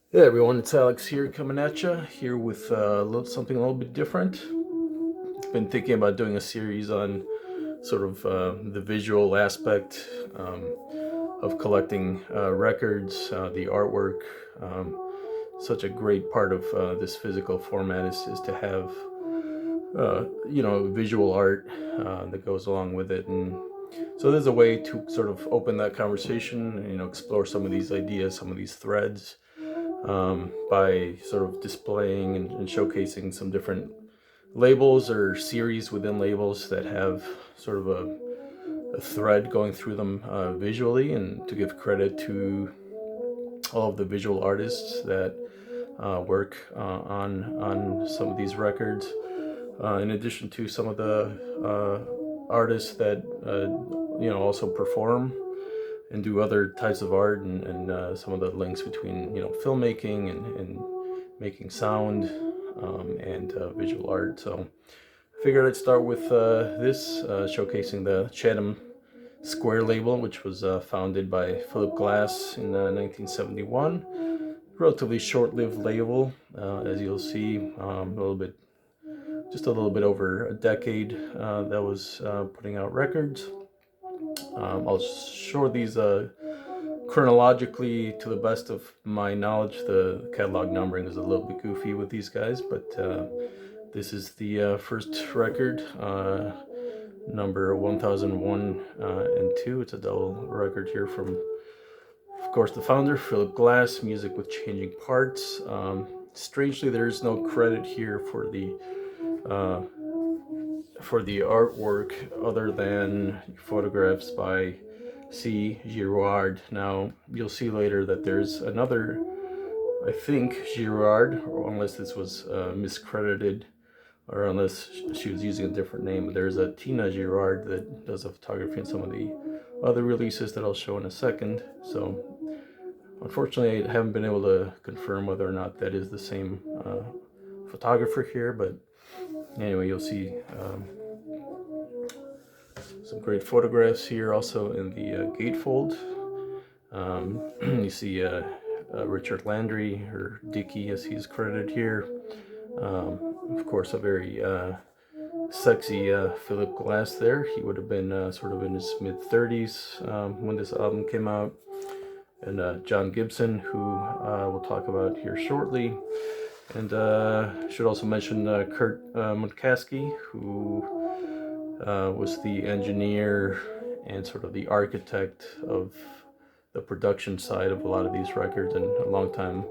Hey everyone, it's Alex here coming at you here with something a little bit different. Been thinking about doing a series on sort of the visual aspect of collecting records, the artwork. Such a great part of this physical format is to have visual art that goes along with it, and so there's a way to sort of open that conversation, and, explore some of these ideas, some of these threads by sort of displaying and showcasing some different labels or series within labels that have sort of a thread going through them visually, and to give credit to all of the visual artists that work on some of these records. In addition to some of the artists that also perform and do other types of art, and some of the links between filmmaking and making sound and visual art. So I figured I'd start with this showcasing the Chatham Square label, which was founded by Philip Glass in 1971. Relatively short-lived label, as you'll see, just a little bit over a decade that was putting out records. I'll show these chronologically to the best of my knowledge. The catalog numbering is a little bit goofy with these guys, but this is the first record, number 1001 and 2. It's a double record here from, of course, the founder, Philip Glass, Music with Changing Parts. Strangely, there's no credit here uh, for the artwork other than photographs by C. Girard. Now, you'll see later that there's another, I think, Girard, or unless this was miscredited, or unless she was using a different name. There's a Tina Girard that does a photography in some of the other releases that I'll show in a second. So, unfortunately, I haven't been able to confirm whether or not that is the same photographer here, but anyway, you'll see some great photographs here also in the gatefold. You see Richard Landry, or Dickey as he's credited here. Of course, a very sexy Philip Glass there. He would have been sort of in his mid 30s when this album came out. And John Gibson, who we'll talk about here shortly. And should also mention Kurt Mutkaski, who was the engineer and sort of the architect of the production side of a lot of these records, and a longtime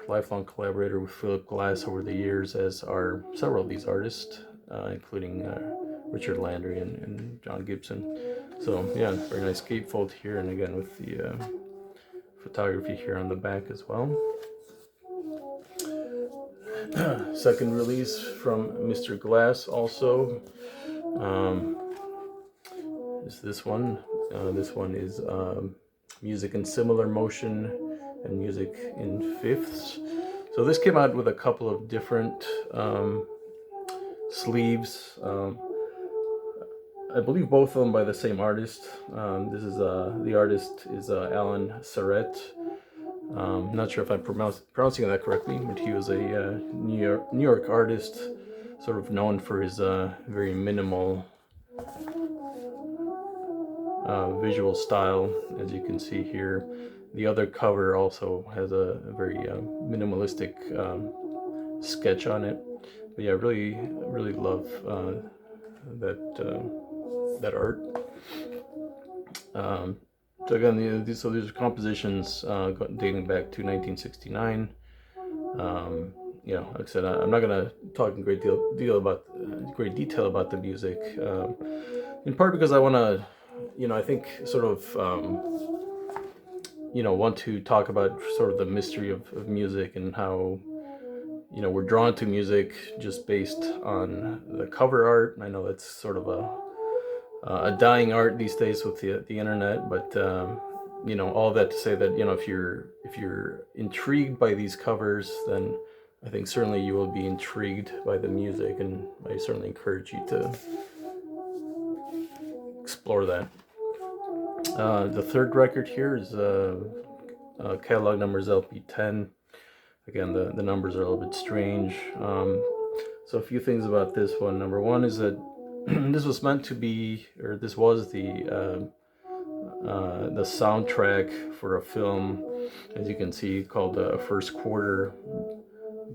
lifelong collaborator with Philip Glass over the years, as are several of these artists, including Richard Landry and John Gibson. So yeah, very nice gatefold here, and again with the photography here on the back as well. Second release from Mr. Glass also um, is this one. This one is Music in Similar Motion and Music in Fifths. So this came out with a couple of different sleeves. I believe both of them by the same artist. This is the artist is Alan Surratt. Not sure if I'm pronouncing that correctly, but he was a New York artist, sort of known for his very minimal visual style, as you can see here. The other cover also has a very minimalistic sketch on it. But yeah, really love that art. So again, these are compositions dating back to 1969. Like I said, I'm not gonna talk in great detail about the music, in part because I want to, I think sort of, want to talk about sort of the mystery of music, and how we're drawn to music just based on the cover art. I know that's sort of a dying art these days with the internet, but all that to say that if you're intrigued by these covers, then I think certainly you will be intrigued by the music, and I certainly encourage you to explore that. The third record here is catalog number is LP10. Again, the numbers are a little bit strange. So a few things about this one. Number one is that this was meant to be, or this was the soundtrack for a film, as you can see, called First Quarter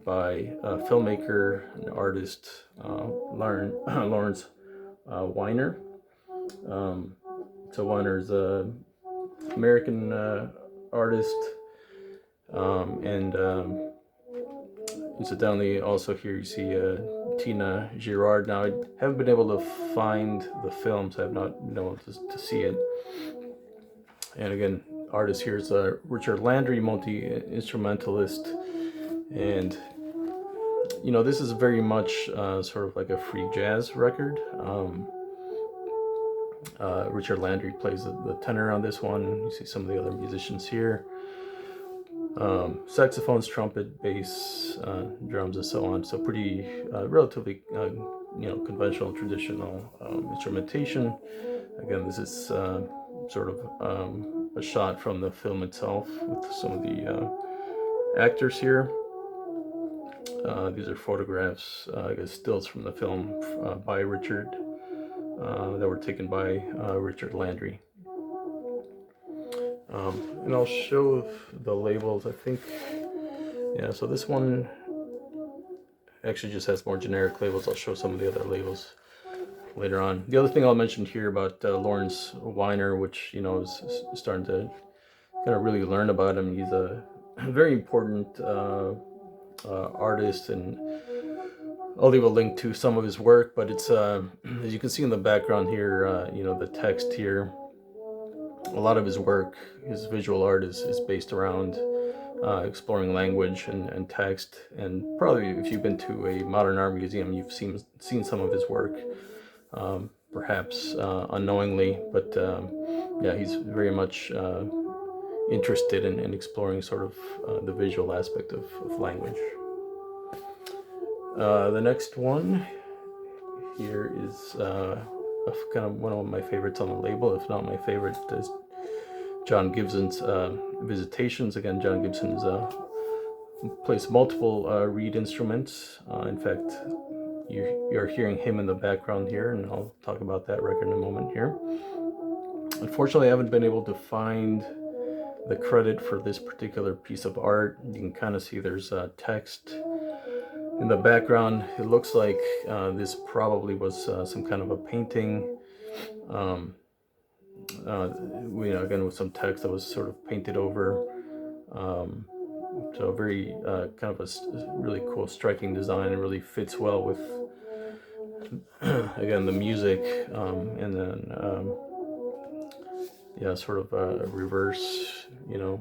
by filmmaker and artist Lawrence Weiner. So Weiner is an American artist, and incidentally, also here you see Tina Girard. Now, I haven't been able to find the film, so I've not been able to see it. And again, artist here is Richard Landry, multi-instrumentalist. And, you know, this is very much sort of like a free jazz record. Richard Landry plays the tenor on this one. You see some of the other musicians here. Saxophones, trumpet, bass, drums, and so on. So pretty relatively conventional, traditional instrumentation. Again, this is sort of a shot from the film itself with some of the actors here. These are photographs, I guess stills from the film by Richard that were taken by Richard Landry. And I'll show the labels, I think. Yeah, so this one actually just has more generic labels. I'll show some of the other labels later on. The other thing I'll mention here about Lawrence Weiner, which, you know, is starting to kind of really learn about him. He's a very important artist, and I'll leave a link to some of his work, but it's, as you can see in the background here, you know, the text here, a lot of his work, his visual art is based around exploring language and text. And probably if you've been to a modern art museum, you've seen some of his work, perhaps unknowingly, but yeah, he's very much interested in exploring sort of the visual aspect of language. The next one here is kind of one of my favorites on the label, if not my favorite, is John Gibson's Visitations. Again, John Gibson plays multiple reed instruments. In fact, you're hearing him in the background here, and I'll talk about that record in a moment here. Unfortunately, I haven't been able to find the credit for this particular piece of art. You can kind of see there's text in the background. It looks like this probably was some kind of a painting. Again, with some text that was sort of painted over. So very kind of a really cool, striking design, and really fits well with again the music, and then yeah, sort of a reverse, you know,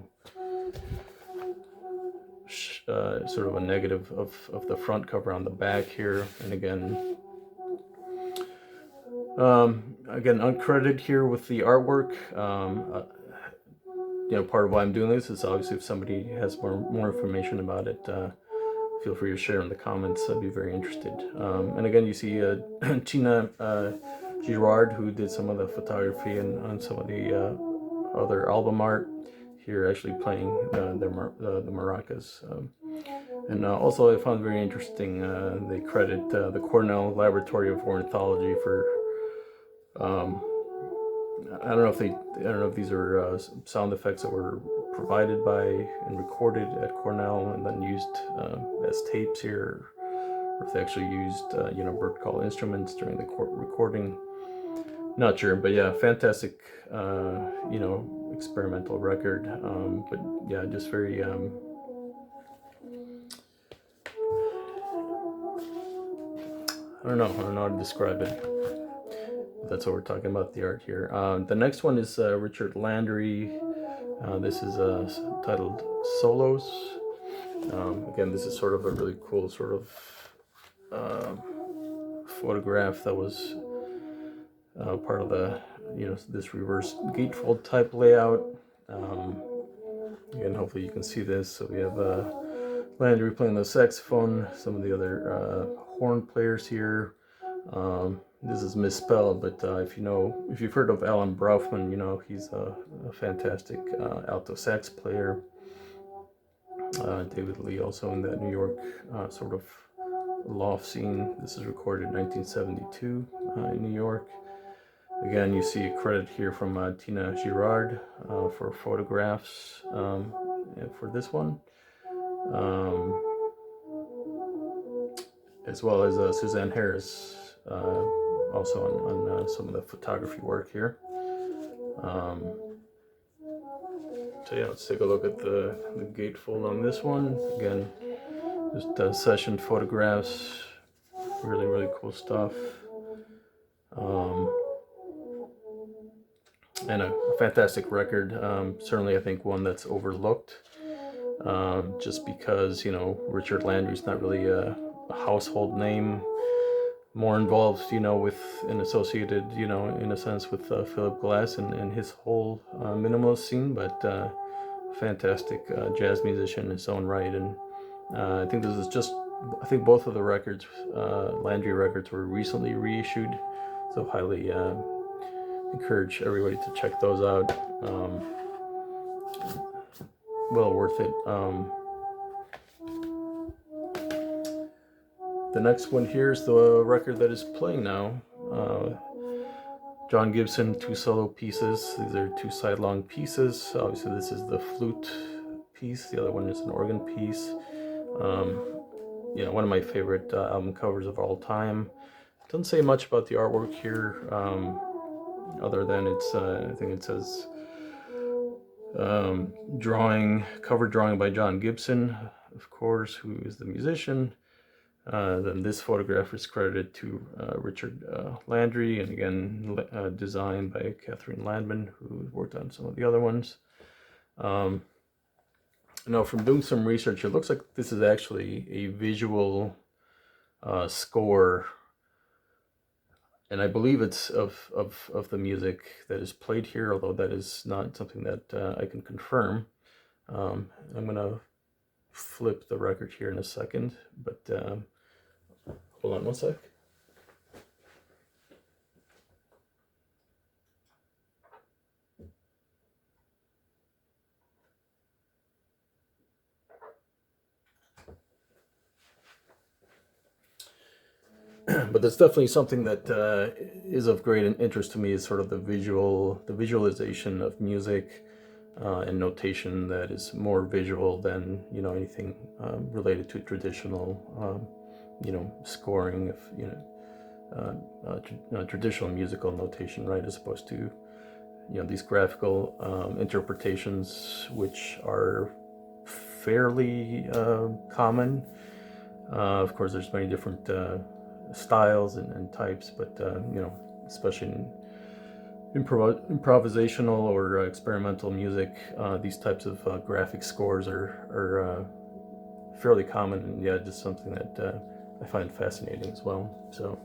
sort of a negative of the front cover on the back here. And again, uncredited here with the artwork. You know, part of why I'm doing this is obviously if somebody has more information about it, feel free to share in the comments. I'd be very interested. And again, you see Tina Girard, who did some of the photography and on some of the other album art here, actually playing the maracas. And also I found very interesting, they credit the Cornell Laboratory of Ornithology for I don't know if these are sound effects that were provided by and recorded at Cornell and then used as tapes here, or if they actually used bird call instruments during the recording. Not sure, but yeah, fantastic experimental record. But yeah, just very I don't know how to describe it. That's what we're talking about, the art here. The next one is Richard Landry. This is titled Solos. Again, this is sort of a really cool sort of photograph that was part of the, this reverse gatefold type layout. Again, hopefully you can see this. So we have Landry playing the saxophone, some of the other horn players here. This is misspelled, but if you've heard of Alan Braufman, you know he's a fantastic alto sax player. David Lee also in that New York sort of loft scene. This is recorded in 1972 in New York. Again, you see a credit here from Tina Girard for photographs for this one, as well as Suzanne Harris also on some of the photography work here. So yeah, let's take a look at the gatefold on this one. Again, just session photographs, really cool stuff. And a fantastic record. Certainly, I think one that's overlooked, just because, you know, Richard Landry's not really a household name. More involved, you know, with and associated, you know, in a sense with Philip Glass and his whole minimalist scene, but fantastic jazz musician in his own right. And I think this is just, I think both of the records, Landry records, were recently reissued, so highly encourage everybody to check those out. Well worth it. The next one here is the record that is playing now. John Gibson, 2 solo pieces. These are 2 sidelong pieces. Obviously this is the flute piece, the other one is an organ piece. You know, one of my favorite album covers of all time. Doesn't say much about the artwork here, other than it's, I think it says cover drawing by John Gibson, of course, who is the musician. Then this photograph is credited to Richard Landry, and again designed by Catherine Landman, who worked on some of the other ones. Now, from doing some research, it looks like this is actually a visual score, and I believe it's of the music that is played here, although that is not something that I can confirm. I'm gonna flip the record here in a second, but hold on one sec. But that's definitely something that is of great interest to me, is sort of the visualization of music and notation that is more visual than, you know, anything related to traditional, you know, scoring of, you know, traditional musical notation, right, as opposed to, you know, these graphical interpretations, which are fairly common. Of course, there's many different styles and types, but you know, especially in improvisational or experimental music, these types of graphic scores are fairly common, and yeah, just something that I find fascinating as well. So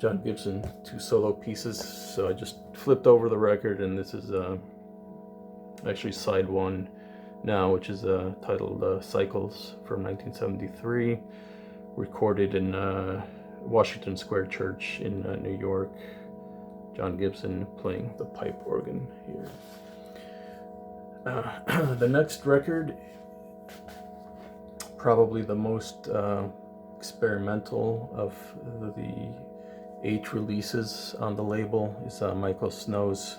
John Gibson, 2 solo pieces. So I just flipped over the record, and this is actually side 1 now, which is titled Cycles, from 1973, recorded in Washington Square Church in New York. John Gibson playing the pipe organ here. The next record, probably the most experimental of the 8 releases on the label, is Michael Snow's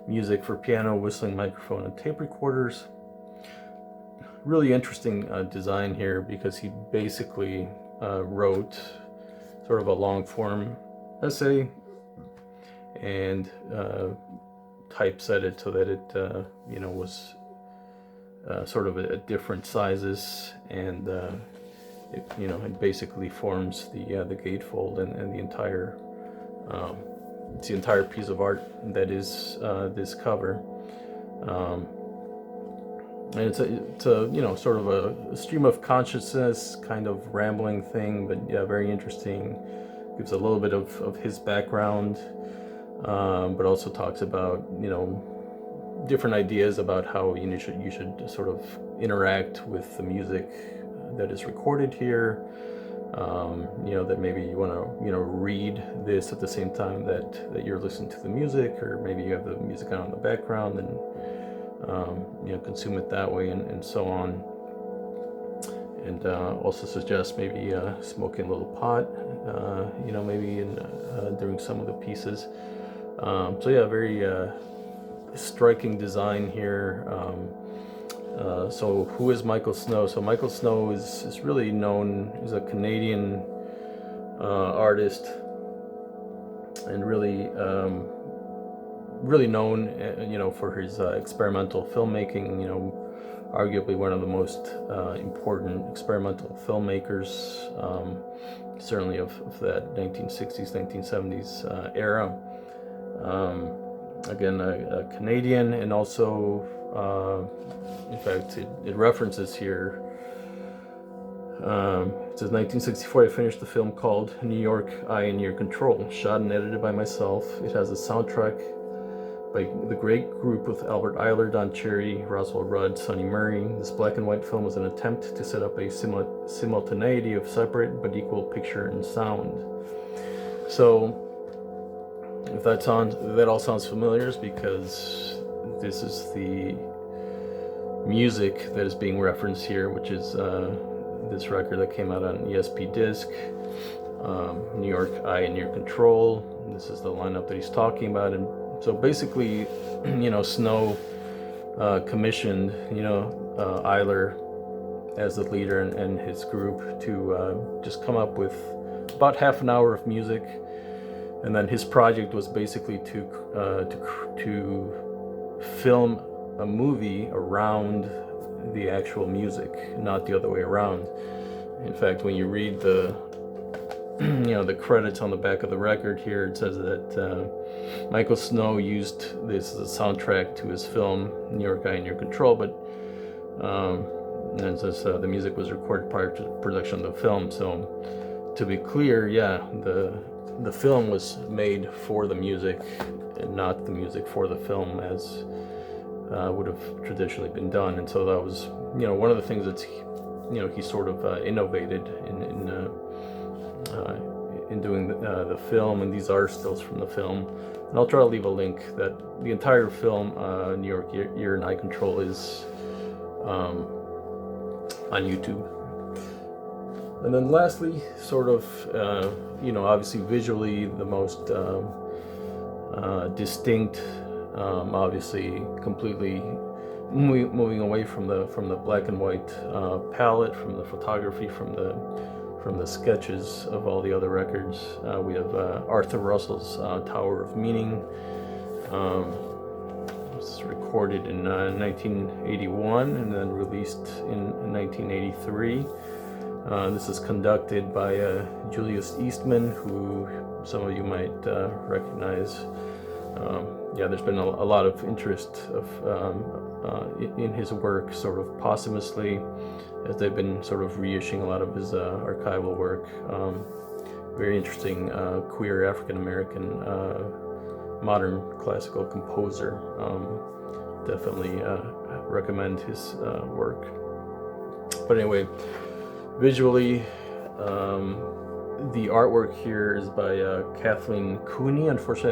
music for piano, whistling microphone, and tape recorders. Really interesting design here, because he basically wrote sort of a long form essay and typeset it so that it you know, was sort of at different sizes, and it, you know, it basically forms the gatefold and the entire it's the entire piece of art that is this cover. And it's a you know, sort of a stream of consciousness kind of rambling thing, but yeah, very interesting. Gives a little bit of his background, but also talks about, you know, different ideas about how you should sort of interact with the music that is recorded here. You know, that maybe you want to, you know, read this at the same time that you're listening to the music, or maybe you have the music on in the background and you know, consume it that way, and so on. and also suggests maybe smoking a little pot, maybe during some of the pieces. So yeah, very striking design here. So who is Michael Snow? So Michael Snow is really known as a Canadian artist, and really known, for his experimental filmmaking. Arguably one of the most important experimental filmmakers, certainly of that 1960s, 1970s era. Again, a Canadian, and also, in fact, it references here. It says, 1964, I finished the film called New York, I in Your Control, shot and edited by myself. It has a soundtrack by the great group with Albert Eiler, Don Cherry, Roswell Rudd, Sonny Murray. This black and white film was an attempt to set up a simultaneity of separate but equal picture and sound. So, if that all sounds familiar, is because this is the music that is being referenced here, which is this record that came out on ESP disc, New York, I in Your Control. This is the lineup that he's talking about. And so basically, Snow commissioned, Eiler as the leader and his group to just come up with about half an hour of music. And then his project was basically to film a movie around the actual music, not the other way around. In fact, when you read the the credits on the back of the record here, it says that Michael Snow used this as a soundtrack to his film New York, I in Your Control, but and it says the music was recorded prior to the production of the film. So to be clear, yeah, the film was made for the music and not the music for the film, as would have traditionally been done. And so that was, one of the things that's, he sort of innovated in doing the film, and these are stills from the film. And I'll try to leave a link that the entire film, New York, You're in I Control, is on YouTube. And then lastly, sort of, obviously visually the most distinct, obviously completely moving away from the black and white palette, from the photography, from the sketches of all the other records. We have Arthur Russell's Tower of Meaning. This is recorded in 1981 and then released in 1983. This is conducted by Julius Eastman, who some of you might recognize. There's been a lot of interest in his work, sort of posthumously, as they've been sort of reissuing a lot of his archival work. Very interesting queer African-American modern classical composer. Definitely recommend his work. But anyway, visually, the artwork here is by Kathleen Cooney. Unfortunately,